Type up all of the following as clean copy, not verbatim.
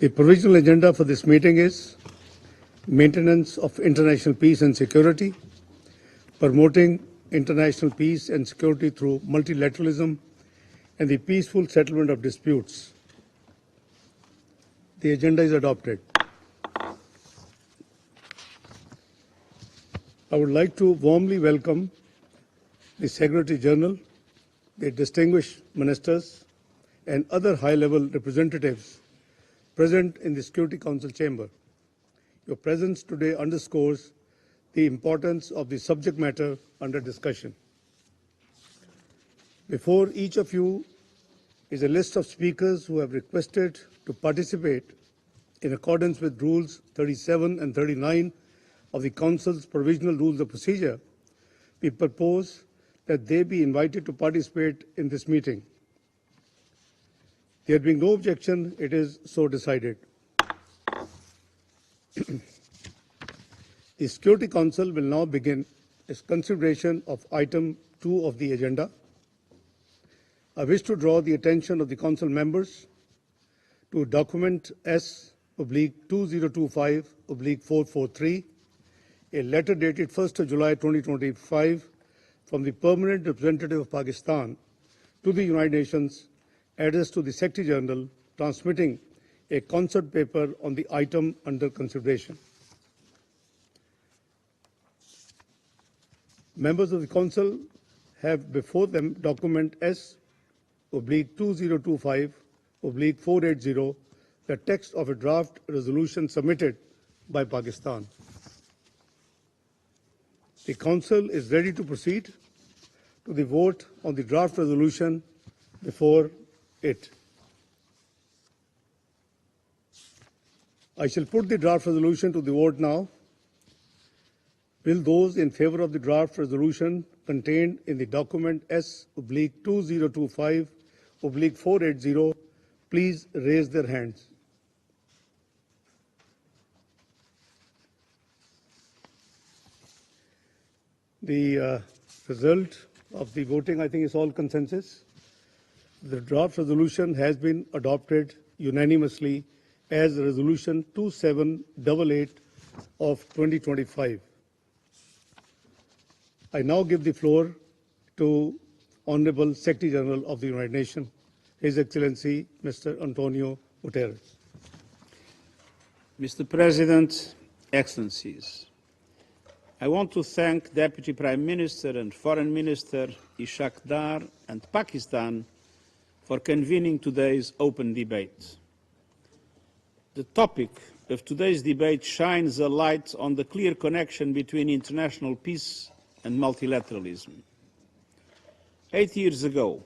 The provisional agenda for this meeting is maintenance of international peace and security, promoting international peace and security through multilateralism, and the peaceful settlement of disputes. The agenda is adopted. I would like to warmly welcome the Secretary General, the distinguished ministers, and other high-level representatives present in the Security Council chamber. Your presence today underscores the importance of the subject matter under discussion. Before each of you is a list of speakers who have requested to participate in accordance with Rules 37 and 39 of the Council's Provisional Rules of Procedure. We propose that they be invited to participate in this meeting. There being no objection, it is so decided. The Security Council will now begin its consideration of item 2 of the agenda. I wish to draw the attention of the Council members to document S/2025/443, a letter dated 1st of July 2025 from the Permanent Representative of Pakistan to the United Nations, addressed to the Secretary General, transmitting a concert paper on the item under consideration. Members of the Council have before them document S/2025/480, the text of a draft resolution submitted by Pakistan. The Council is ready to proceed to the vote on the draft resolution before it. I shall put the draft resolution to the vote now. Will those in favor of the draft resolution contained in the document S/2025/480 please raise their hands? The result of the voting, I think, is all consensus. The draft resolution has been adopted unanimously as Resolution 2788 of 2025. I now give the floor to Honorable Secretary General of the United Nations, His Excellency Mr. Antonio Guterres. Mr. President, Excellencies, I want to thank Deputy Prime Minister and Foreign Minister Ishaq and Pakistan for convening today's open debate. The topic of today's debate shines a light on the clear connection between international peace and multilateralism. 8 years ago,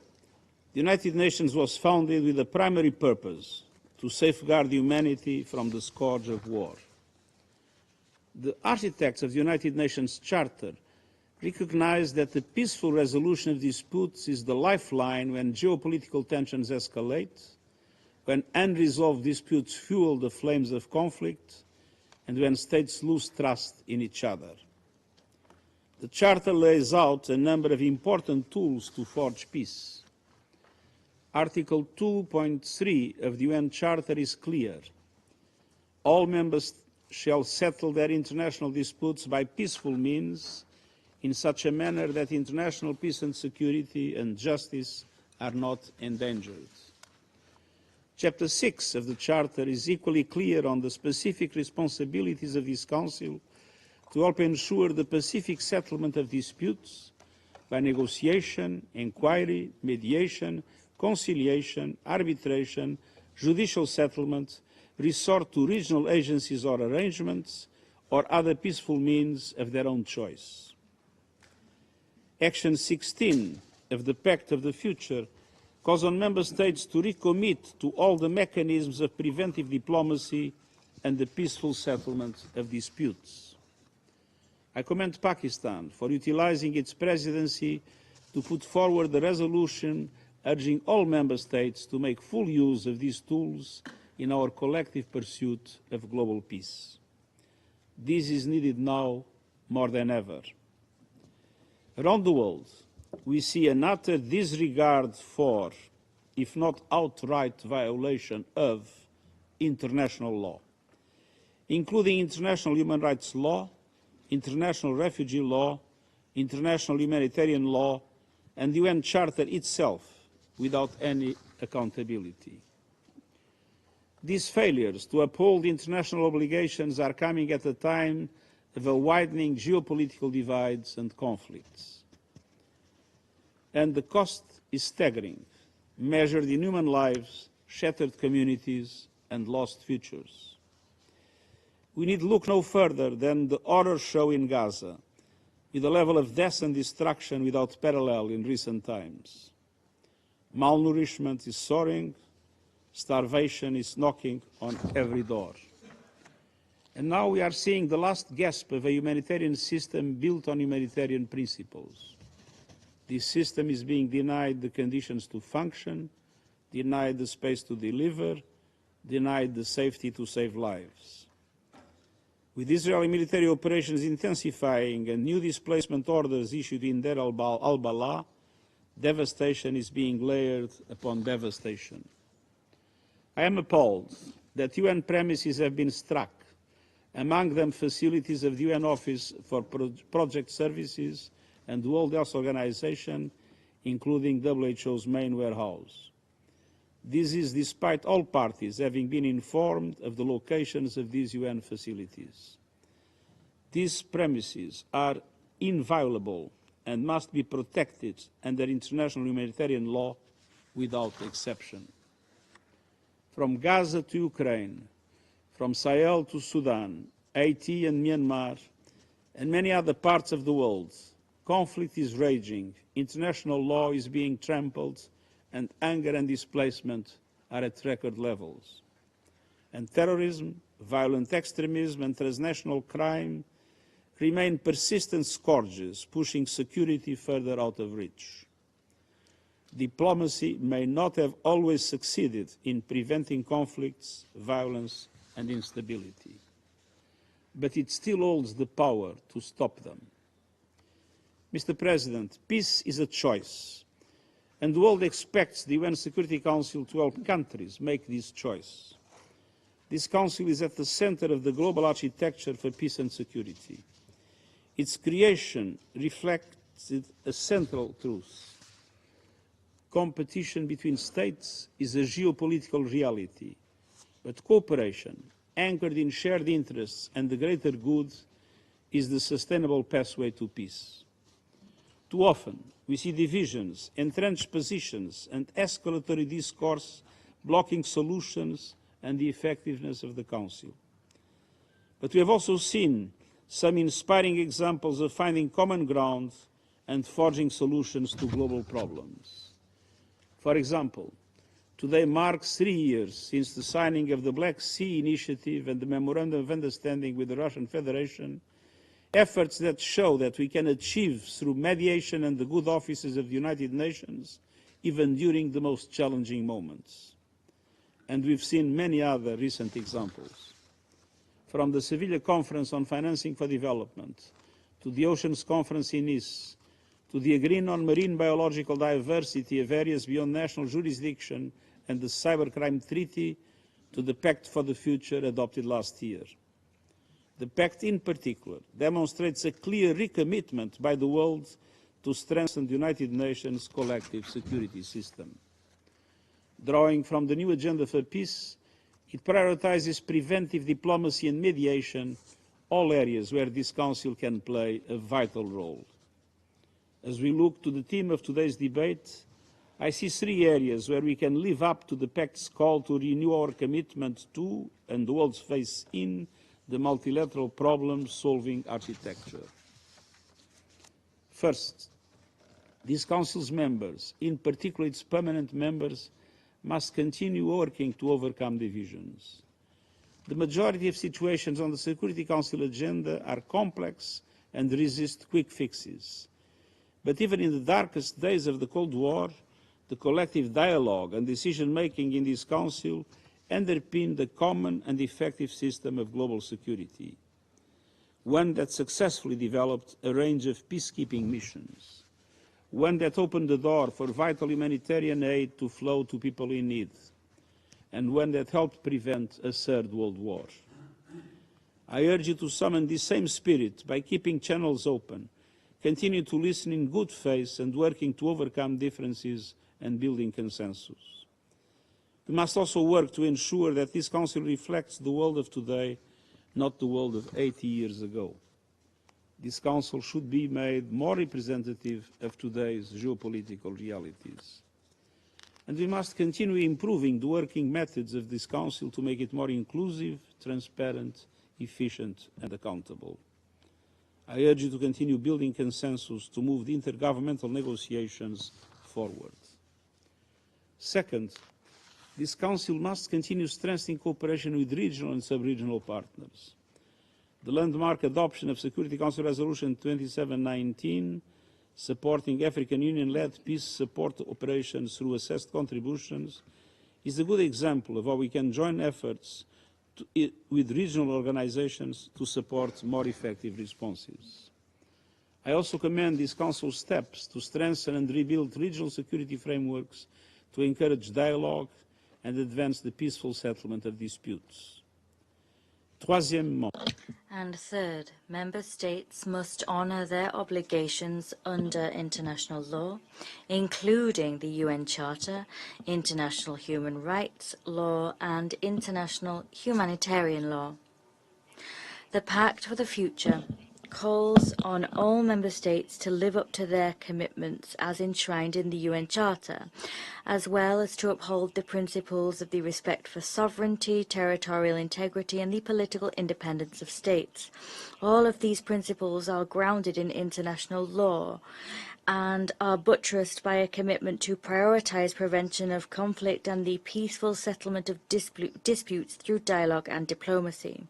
the United Nations was founded with a primary purpose: to safeguard humanity from the scourge of war. The architects of the United Nations Charter recognized that the peaceful resolution of disputes is the lifeline when geopolitical tensions escalate, when unresolved disputes fuel the flames of conflict, and when states lose trust in each other. The Charter lays out a number of important tools to forge peace. Article 2.3 of the UN Charter is clear. All members shall settle their international disputes by peaceful means, in such a manner that international peace and security and justice are not endangered. Chapter 6 of the Charter is equally clear on the specific responsibilities of this Council to help ensure the pacific settlement of disputes by negotiation, inquiry, mediation, conciliation, arbitration, judicial settlement, resort to regional agencies or arrangements, or other peaceful means of their own choice. Action 16 of the Pact of the Future calls on Member States to recommit to all the mechanisms of preventive diplomacy and the peaceful settlement of disputes. I commend Pakistan for utilizing its presidency to put forward a resolution urging all Member States to make full use of these tools in our collective pursuit of global peace. This is needed now more than ever. Around the world, we see an utter disregard for, if not outright violation of, international law, including international human rights law, international refugee law, international humanitarian law, and the UN Charter itself, without any accountability. These failures to uphold international obligations are coming at a time of a widening geopolitical divides and conflicts. And the cost is staggering, measured in human lives, shattered communities, and lost futures. We need look no further than the horror show in Gaza, with a level of death and destruction without parallel in recent times. Malnourishment is soaring, starvation is knocking on every door. And now we are seeing the last gasp of a humanitarian system built on humanitarian principles. This system is being denied the conditions to function, denied the space to deliver, denied the safety to save lives. With Israeli military operations intensifying and new displacement orders issued in Deir al-Balah, devastation is being layered upon devastation. I am appalled that UN premises have been struck, among them facilities of the UN Office for Project Services and the World Health Organization, including WHO's main warehouse. This is despite all parties having been informed of the locations of these UN facilities. These premises are inviolable and must be protected under international humanitarian law without exception. From Gaza to Ukraine, from Sahel to Sudan, Haiti and Myanmar, and many other parts of the world, conflict is raging, international law is being trampled, and anger and displacement are at record levels. And terrorism, violent extremism, and transnational crime remain persistent scourges, pushing security further out of reach. Diplomacy may not have always succeeded in preventing conflicts, violence, and instability, but it still holds the power to stop them. Mr. President, peace is a choice, and the world expects the UN Security Council to help countries make this choice. This Council is at the center of the global architecture for peace and security. Its creation reflected a central truth. Competition between states is a geopolitical reality, but cooperation, anchored in shared interests and the greater good, is the sustainable pathway to peace. Too often, we see divisions, entrenched positions, and escalatory discourse blocking solutions and the effectiveness of the Council. But we have also seen some inspiring examples of finding common ground and forging solutions to global problems. For example, today marks 3 years since the signing of the Black Sea Initiative and the Memorandum of Understanding with the Russian Federation, efforts that show that we can achieve through mediation and the good offices of the United Nations, even during the most challenging moments. And we've seen many other recent examples. From the Seville Conference on Financing for Development, to the Oceans Conference in Nice, to the agreement on marine biological diversity of areas beyond national jurisdiction and the Cybercrime Treaty, to the Pact for the Future adopted last year. The Pact in particular demonstrates a clear recommitment by the world to strengthen the United Nations collective security system. Drawing from the new Agenda for Peace, it prioritizes preventive diplomacy and mediation, all areas where this Council can play a vital role. As we look to the theme of today's debate, I see 3 areas where we can live up to the Pact's call to renew our commitment to, and the world's face in, the multilateral problem-solving architecture. First, this Council's members, in particular its permanent members, must continue working to overcome divisions. The majority of situations on the Security Council agenda are complex and resist quick fixes. But even in the darkest days of the Cold War, the collective dialogue and decision-making in this Council underpinned a common and effective system of global security, one that successfully developed a range of peacekeeping missions, one that opened the door for vital humanitarian aid to flow to people in need, and one that helped prevent a third world war. I urge you to summon this same spirit by keeping channels open, continue to listen in good faith and working to overcome differences and building consensus. We must also work to ensure that this Council reflects the world of today, not the world of 80 years ago. This Council should be made more representative of today's geopolitical realities. And we must continue improving the working methods of this Council to make it more inclusive, transparent, efficient and accountable. I urge you to continue building consensus to move the intergovernmental negotiations forward. Second, this Council must continue strengthening cooperation with regional and sub-regional partners. The landmark adoption of Security Council Resolution 2719, supporting African Union-led peace support operations through assessed contributions, is a good example of how we can join efforts with regional organizations to support more effective responses. I also commend this Council's steps to strengthen and rebuild regional security frameworks to encourage dialogue and advance the peaceful settlement of disputes. Troisièmement, and third, member states must honor their obligations under international law, including the UN Charter, international human rights law, and international humanitarian law. The Pact for the Future calls on all member states to live up to their commitments as enshrined in the UN Charter, as well as to uphold the principles of the respect for sovereignty, territorial integrity, and the political independence of states. All of these principles are grounded in international law and are buttressed by a commitment to prioritize prevention of conflict and the peaceful settlement of disputes through dialogue and diplomacy.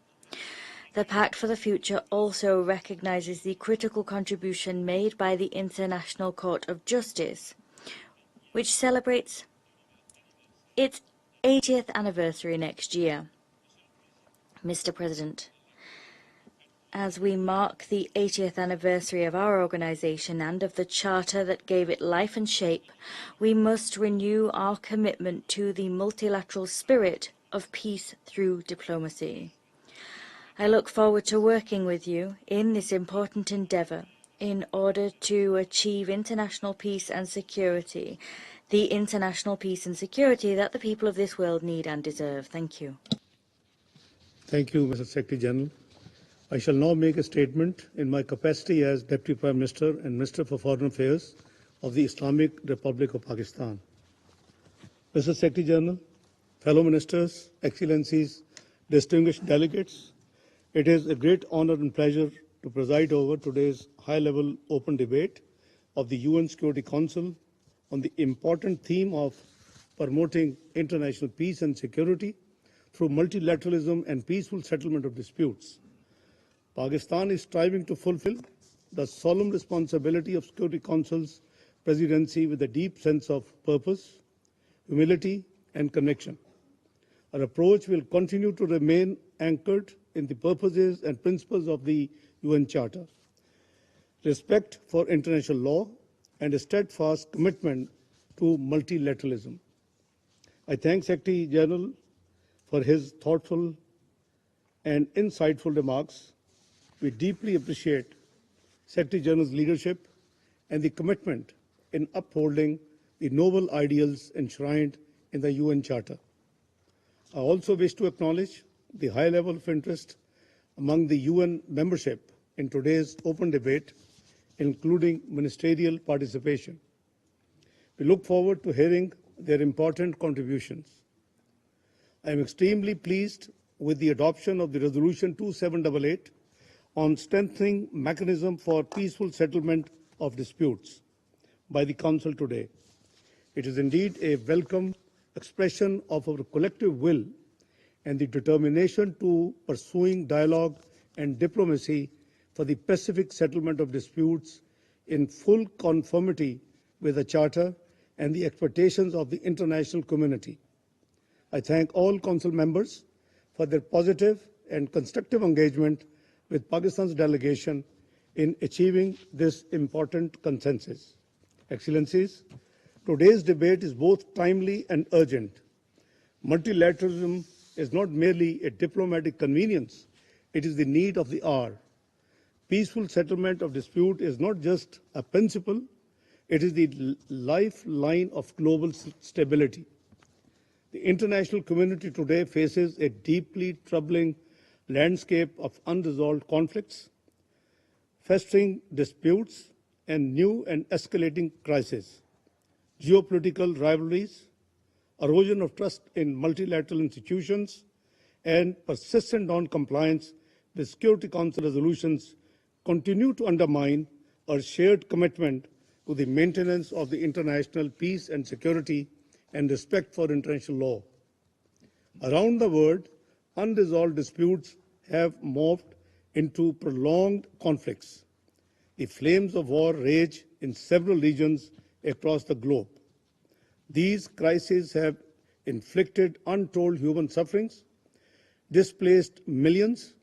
The Pact for the Future also recognizes the critical contribution made by the International Court of Justice, which celebrates its 80th anniversary next year. Mr. President, as we mark the 80th anniversary of our organization and of the charter that gave it life and shape, we must renew our commitment to the multilateral spirit of peace through diplomacy. I look forward to working with you in this important endeavor in order to achieve international peace and security, the international peace and security that the people of this world need and deserve. Thank you. Thank you, Mr. Secretary General. I shall now make a statement in my capacity as Deputy Prime Minister and Minister for Foreign Affairs of the Islamic Republic of Pakistan. Mr. Secretary General, fellow ministers, excellencies, distinguished delegates, it is a great honor and pleasure to preside over today's high-level open debate of the UN Security Council on the important theme of promoting international peace and security through multilateralism and peaceful settlement of disputes. Pakistan is striving to fulfill the solemn responsibility of Security Council's presidency with a deep sense of purpose, humility, and conviction. Our approach will continue to remain anchored in the purposes and principles of the UN Charter, respect for international law, and a steadfast commitment to multilateralism. I thank Secretary General for his thoughtful and insightful remarks. We deeply appreciate Secretary General's leadership and the commitment in upholding the noble ideals enshrined in the UN Charter. I also wish to acknowledge the high level of interest among the UN membership in today's open debate, including ministerial participation. We look forward to hearing their important contributions. I am extremely pleased with the adoption of the Resolution 2788 on strengthening mechanism for peaceful settlement of disputes by the Council today. It is indeed a welcome expression of our collective will and the determination to pursuing dialogue and diplomacy for the pacific settlement of disputes in full conformity with the Charter and the expectations of the international community. I thank all Council members for their positive and constructive engagement with Pakistan's delegation in achieving this important consensus. Excellencies, today's debate is both timely and urgent. Multilateralism is not merely a diplomatic convenience, it is the need of the hour. Peaceful settlement of dispute is not just a principle, it is the lifeline of global stability. The international community today faces a deeply troubling landscape of unresolved conflicts, festering disputes, and new and escalating crises. Geopolitical rivalries, erosion of trust in multilateral institutions, and persistent non-compliance with Security Council resolutions continue to undermine our shared commitment to the maintenance of the international peace and security and respect for international law. Around the world, unresolved disputes have morphed into prolonged conflicts. The flames of war rage in several regions across the globe. These crises have inflicted untold human sufferings, displaced millions,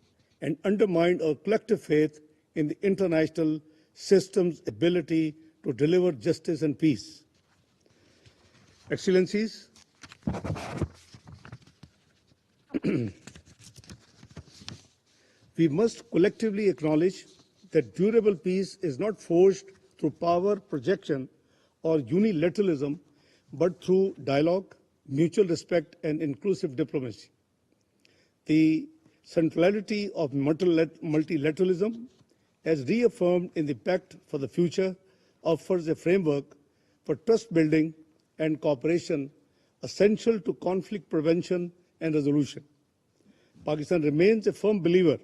and undermined our collective faith in the international system's ability to deliver justice and peace. Excellencies, we must collectively acknowledge that durable peace is not forged through power projection or unilateralism, but through dialogue, mutual respect, and inclusive diplomacy. The centrality of multilateralism, as reaffirmed in the Pact for the Future, offers a framework for trust building and cooperation essential to conflict prevention and resolution. Pakistan remains a firm believer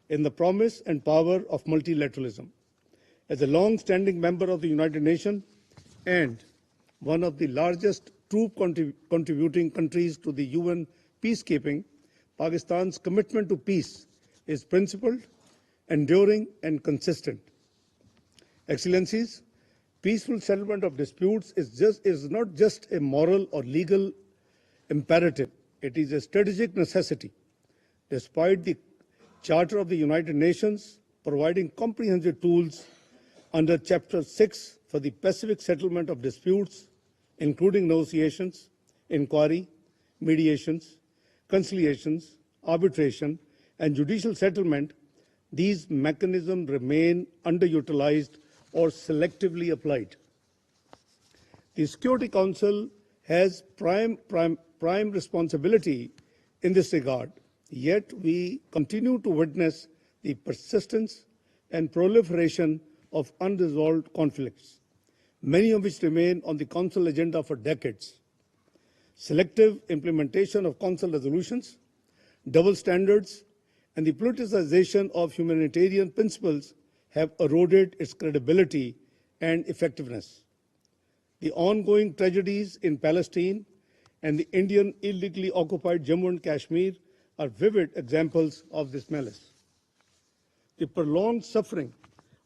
in the promise and power of multilateralism. As a long-standing member of the United Nations and one of the largest troop contributing countries to the UN peacekeeping, Pakistan's commitment to peace is principled, enduring, and consistent. Excellencies, peaceful settlement of disputes is not just a moral or legal imperative, it is a strategic necessity. Despite the Charter of the United Nations providing comprehensive tools under Chapter 6 for the pacific settlement of disputes, including negotiations, inquiry, mediations, conciliations, arbitration, and judicial settlement, these mechanisms remain underutilized or selectively applied. The Security Council has prime responsibility in this regard, yet we continue to witness the persistence and proliferation of unresolved conflicts, many of which remain on the Council agenda for decades. Selective implementation of Council resolutions, double standards, and the politicization of humanitarian principles have eroded its credibility and effectiveness. The ongoing tragedies in Palestine and the Indian illegally occupied Jammu and Kashmir are vivid examples of this malice. The prolonged suffering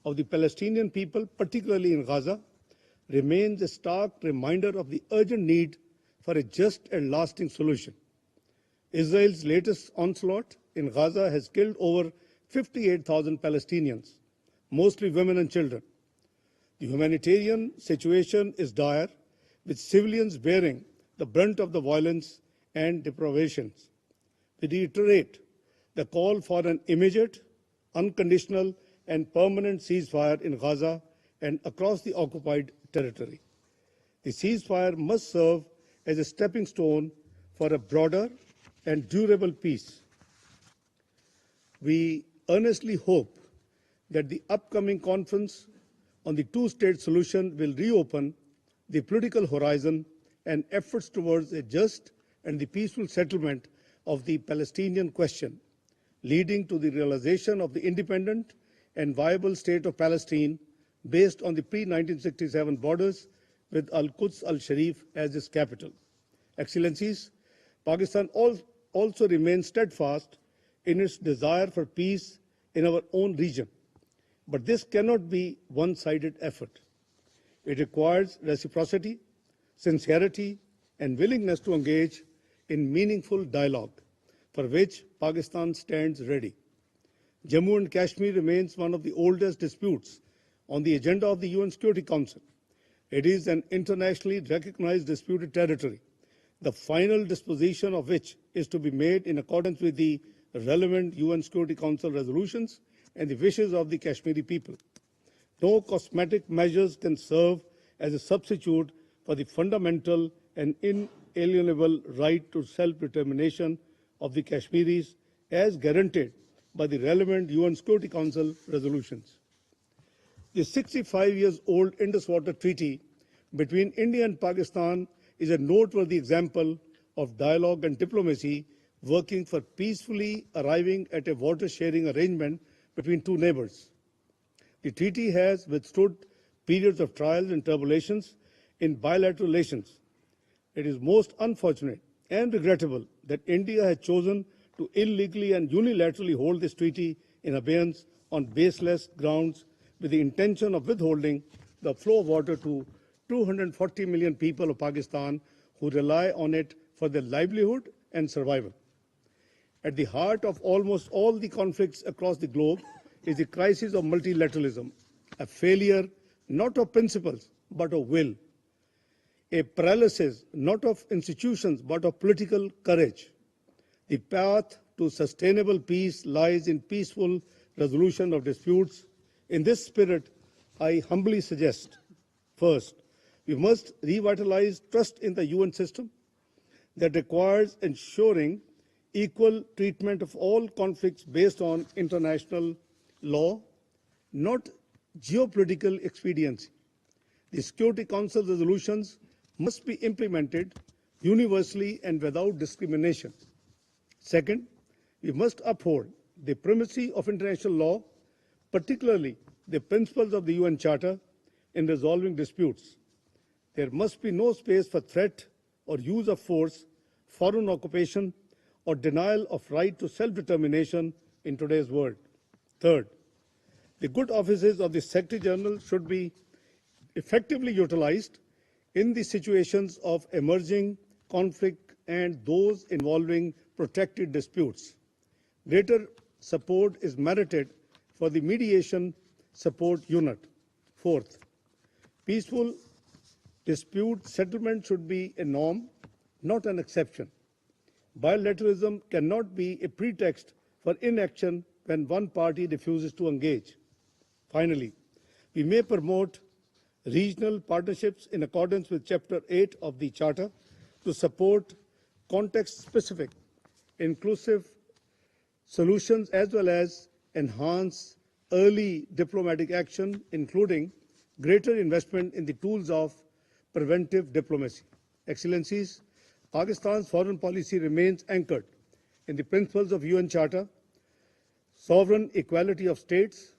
of the Palestinian people, particularly in Gaza, remains a stark reminder of the urgent need for a just and lasting solution. Israel's latest onslaught in Gaza has killed over 58,000 Palestinians, mostly women and children. The humanitarian situation is dire, with civilians bearing the brunt of the violence and deprivations. We reiterate the call for an immediate, unconditional, and permanent ceasefire in Gaza and across the occupied territory. The ceasefire must serve as a stepping stone for a broader and durable peace. We earnestly hope that the upcoming conference on the two-state solution will reopen the political horizon and efforts towards a just and the peaceful settlement of the Palestinian question, leading to the realization of the independent and viable state of Palestine based on the pre-1967 borders with Al-Quds al-Sharif as its capital. Excellencies, Pakistan also remains steadfast in its desire for peace in our own region. But this cannot be a one-sided effort. It requires reciprocity, sincerity, and willingness to engage in meaningful dialogue, for which Pakistan stands ready. Jammu and Kashmir remains one of the oldest disputes on the agenda of the UN Security Council. It is an internationally recognized disputed territory, the final disposition of which is to be made in accordance with the relevant UN Security Council resolutions and the wishes of the Kashmiri people. No cosmetic measures can serve as a substitute for the fundamental and inalienable right to self-determination of the Kashmiris as guaranteed by the relevant UN Security Council resolutions. The 65-year-old Indus Water Treaty between India and Pakistan is a noteworthy example of dialogue and diplomacy working for peacefully arriving at a water-sharing arrangement between two neighbors. The treaty has withstood periods of trials and tribulations in bilateral relations. It is most unfortunate and regrettable that India has chosen to illegally and unilaterally hold this treaty in abeyance on baseless grounds with the intention of withholding the flow of water to 240 million people of Pakistan who rely on it for their livelihood and survival. At the heart of almost all the conflicts across the globe is the crisis of multilateralism, a failure not of principles but of will, a paralysis not of institutions but of political courage. The path to sustainable peace lies in peaceful resolution of disputes. In this spirit, I humbly suggest, first, we must revitalize trust in the UN system. That requires ensuring equal treatment of all conflicts based on international law, not geopolitical expediency. The Security Council resolutions must be implemented universally and without discrimination. Second, we must uphold the primacy of international law, particularly the principles of the UN Charter, in resolving disputes. There must be no space for threat or use of force, foreign occupation, or denial of right to self-determination in today's world. Third, the good offices of the Secretary General should be effectively utilized in the situations of emerging conflict and those involving protracted disputes. Greater support is merited for the mediation support unit. Fourth, peaceful dispute settlement should be a norm, not an exception. Bilateralism cannot be a pretext for inaction when one party refuses to engage. Finally, we may promote regional partnerships in accordance with Chapter 8 of the Charter to support context-specific, inclusive solutions as well as enhance early diplomatic action, including greater investment in the tools of preventive diplomacy. Excellencies, Pakistan's foreign policy remains anchored in the principles of UN Charter, sovereign equality of states,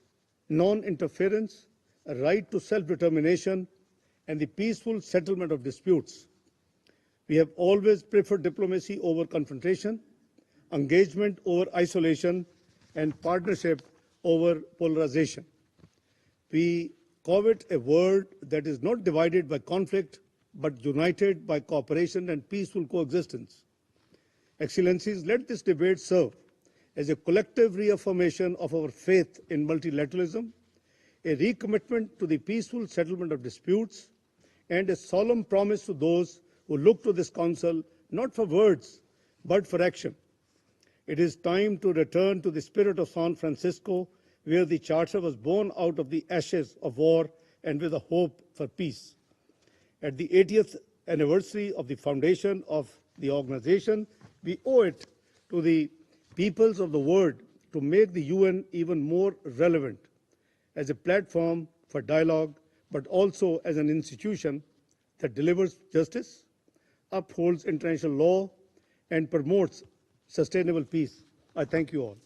non-interference, a right to self-determination, and the peaceful settlement of disputes. We have always preferred diplomacy over confrontation, engagement over isolation, and partnership over polarization. We covet a world that is not divided by conflict, but united by cooperation and peaceful coexistence. Excellencies, let this debate serve as a collective reaffirmation of our faith in multilateralism, a recommitment to the peaceful settlement of disputes, and a solemn promise to those who look to this Council not for words, but for action. It is time to return to the spirit of San Francisco, where the Charter was born out of the ashes of war and with a hope for peace. At the 80th anniversary of the foundation of the organization, we owe it to the peoples of the world to make the UN even more relevant as a platform for dialogue, but also as an institution that delivers justice, upholds international law, and promotes sustainable peace. I thank you all.